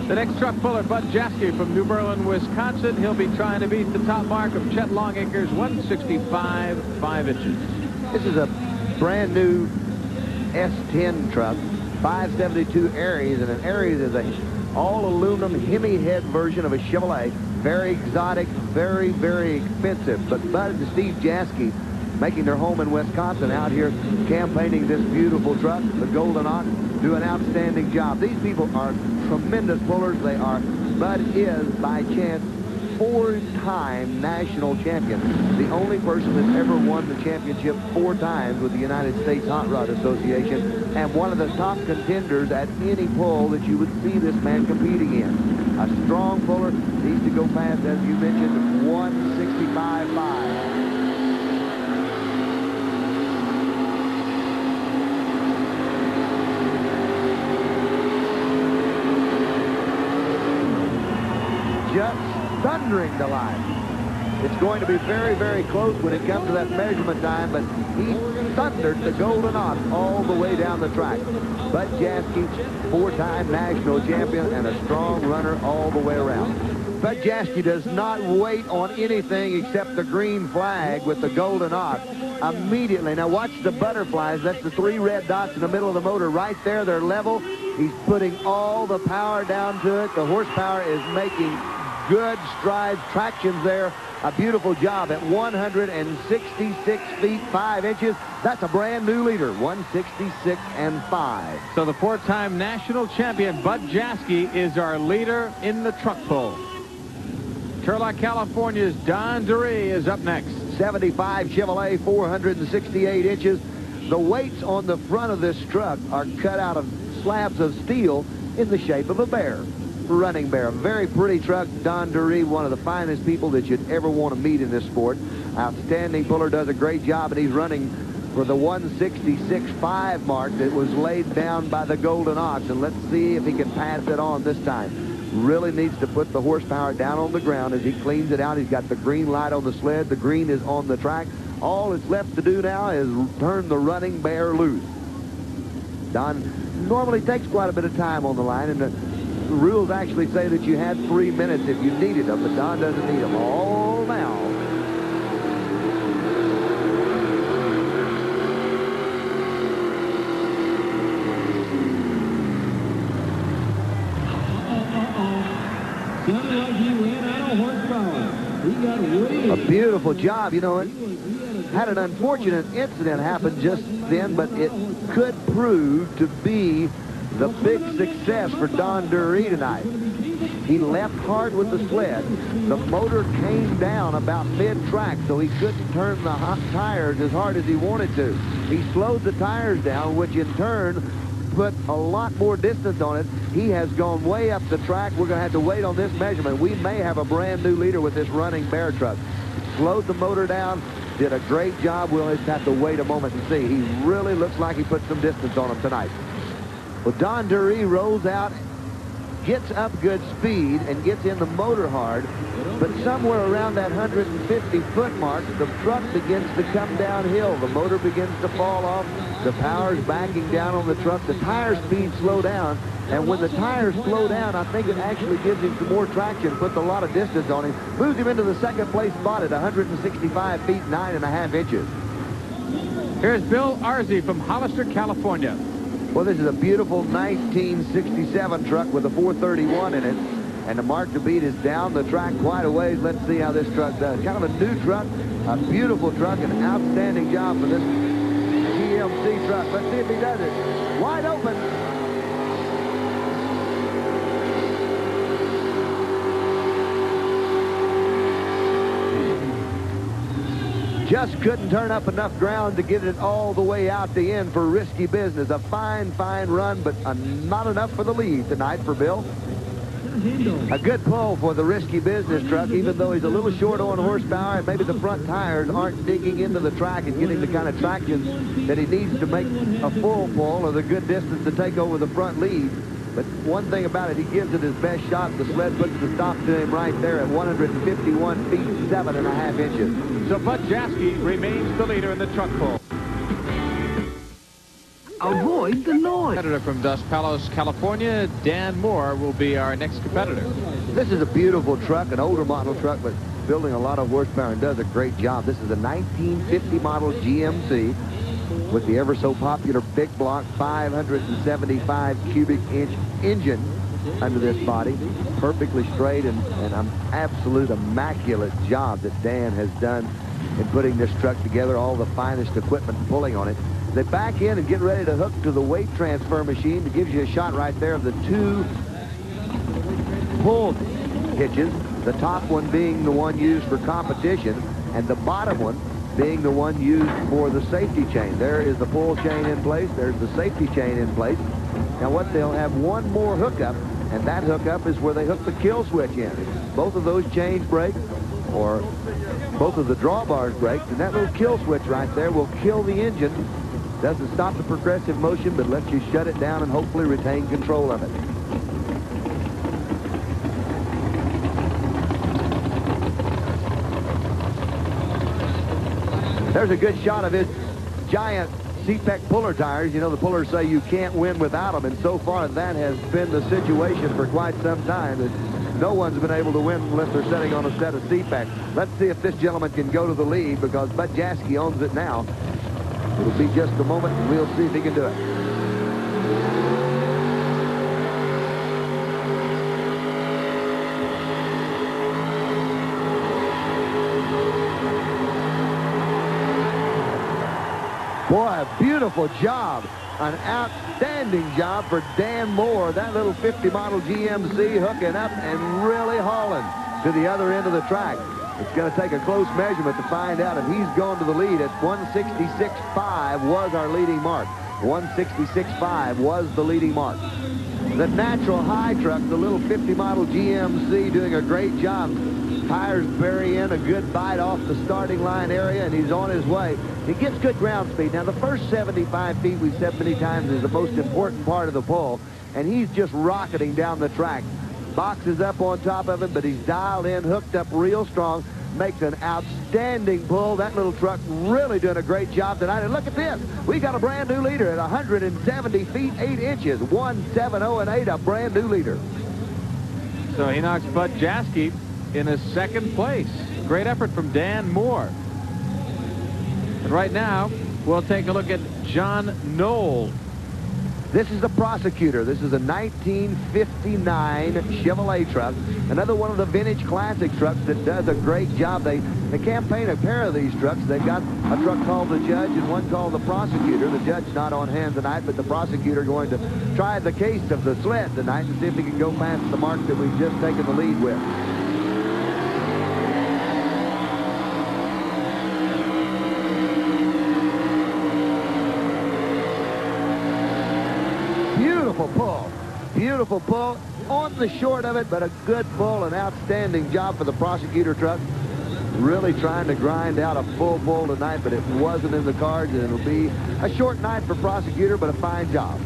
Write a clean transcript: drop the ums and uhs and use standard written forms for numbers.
The next truck puller, Bud Jaskey from New Berlin, Wisconsin. He'll be trying to beat the top mark of Chet Longacre's 165 5 inches. This is a brand new S10 truck, 572 Aries, and an Aries is a all-aluminum Hemi head version of a Chevrolet. Very exotic, very, very expensive. But Bud and Steve Jaskey making their home in Wisconsin out here campaigning this beautiful truck, the Golden Ox, do an outstanding job. These people are tremendous pullers. They are. Bud is, by chance, 4-time national champion. The only person that's ever won the championship 4 times with the United States Hot Rod Association, and one of the top contenders at any pull that you would see this man competing in. A strong puller, needs to go past, as you mentioned, 165.5. Just thundering the line. It's going to be very, very close when it comes to that measurement time, but he thundered the Golden Ox all the way down the track. Bud Jaskey, 4-time national champion and a strong runner all the way around. Bud Jaskey does not wait on anything except the green flag with the Golden Ox. Immediately, now watch the butterflies. That's the 3 red dots in the middle of the motor right there. They're level. He's putting all the power down to it. The horsepower is making good strides, tractions there. A beautiful job at 166 feet 5 inches. That's a brand new leader, 166 and 5. So the 4-time national champion Bud Jaskey is our leader in the truck pull. Turlock, California's Don Dury is up next. 75 Chevrolet, 468 inches. The weights on the front of this truck are cut out of slabs of steel in the shape of a bear. Running bear. Very pretty truck. Don Dury, one of the finest people that you'd ever want to meet in this sport. Outstanding puller, does a great job, and he's running for the 166.5 mark that was laid down by the Golden Ox, and let's see if he can pass it on this time. Really needs to put the horsepower down on the ground as he cleans it out. He's got the green light on the sled. The green is on the track. All that's left to do now is turn the running bear loose. Don normally takes quite a bit of time on the line, and the rules actually say that you had 3 minutes if you needed them, but Don doesn't need them all now. Sounded like he ran out of horsepower. He got way. A beautiful job. You know, it had an unfortunate incident happen just then, but it could prove to be the big success for Don Dury tonight. He left hard with the sled. The motor came down about mid-track, so he couldn't turn the hot tires as hard as he wanted to. He slowed the tires down, which in turn put a lot more distance on it. He has gone way up the track. We're going to have to wait on this measurement. We may have a brand new leader with this running bear truck. Slowed the motor down, did a great job. We'll just have to wait a moment and see. He really looks like he put some distance on him tonight. Well, Don Dury rolls out, gets up good speed, and gets in the motor hard. But somewhere around that 150-foot mark, the truck begins to come downhill. The motor begins to fall off. The power's backing down on the truck. The tire speed slow down. And when the tires slow down, I think it actually gives him some more traction, puts a lot of distance on him, moves him into the second place spot at 165 feet 9.5 inches. Here's Bill Arze from Hollister, California. Well, this is a beautiful 1967 truck with a 431 in it, and the mark to beat is down the track quite a ways. Let's see how this truck does. Kind of a new truck, a beautiful truck, an outstanding job for this GMC truck. Let's see if he does it. Wide open. Just couldn't turn up enough ground to get it all the way out the end for Risky Business. A fine, fine run, but not enough for the lead tonight for Bill. A good pull for the Risky Business truck, even though he's a little short on horsepower, and maybe the front tires aren't digging into the track and getting the kind of traction that he needs to make a full pull or the good distance to take over the front lead. But one thing about it, he gives it his best shot. The sled puts the stop to him right there at 151 feet 7.5 inches. So Bud Jaskey remains the leader in the truck pull. Avoid the noise. Competitor from Dos Palos, California, Dan Moore, will be our next competitor. This is a beautiful truck, an older model truck, but building a lot of horsepower and does a great job. This is a 1950 model GMC with the ever so popular big block 575 cubic inch engine under this body. Perfectly straight and an absolute immaculate job that Dan has done in putting this truck together. All the finest equipment pulling on it. They back in and get ready to hook to the weight transfer machine that gives you a shot right there of the two pull hitches, the top one being the one used for competition and the bottom one being the one used for the safety chain. There is the pull chain in place. There's the safety chain in place. Now what they'll have one more hookup, and that hookup is where they hook the kill switch in. Both of those chains break, or both of the drawbars break, and that little kill switch right there will kill the engine. Doesn't stop the progressive motion, but lets you shut it down and hopefully retain control of it. There's a good shot of his giant CPEC puller tires. You know, the pullers say you can't win without them, and so far that has been the situation for quite some time. That no one's been able to win unless they're sitting on a set of CPEC. Let's see if this gentleman can go to the lead, because Bud Jaski owns it now. It'll be just a moment, and we'll see if he can do it. Boy, a beautiful job. An outstanding job for Dan Moore. That little 50 model GMC hooking up and really hauling to the other end of the track. It's going to take a close measurement to find out if he's going to the lead. At 166.5 was our leading mark. 166.5 was the leading mark. The natural high truck, the little 50 model GMC, doing a great job. Tires bury in a good bite off the starting line area, and he's on his way. He gets good ground speed. Now, the first 75 feet, we've said many times, is the most important part of the pull, and he's just rocketing down the track. Box is up on top of him, but he's dialed in, hooked up real strong, makes an outstanding pull. That little truck really doing a great job tonight. And look at this. We got a brand new leader at 170 feet, 8 inches. 170 and 8, a brand new leader. So he knocks Bud Jaski in his second place. Great effort from Dan Moore. And right now, we'll take a look at John Knoll. This is the Prosecutor. This is a 1959 Chevrolet truck. Another one of the vintage classic trucks that does a great job. They campaign a pair of these trucks. They've got a truck called the Judge and one called the Prosecutor. The Judge not on hand tonight, but the Prosecutor going to try the case of the sled tonight and see if he can go past the mark that we've just taken the lead with. Beautiful pull. Beautiful pull. On the short of it, but a good pull. An outstanding job for the Prosecutor truck. Really trying to grind out a full pull tonight, but it wasn't in the cards, and it'll be a short night for Prosecutor, but a fine job.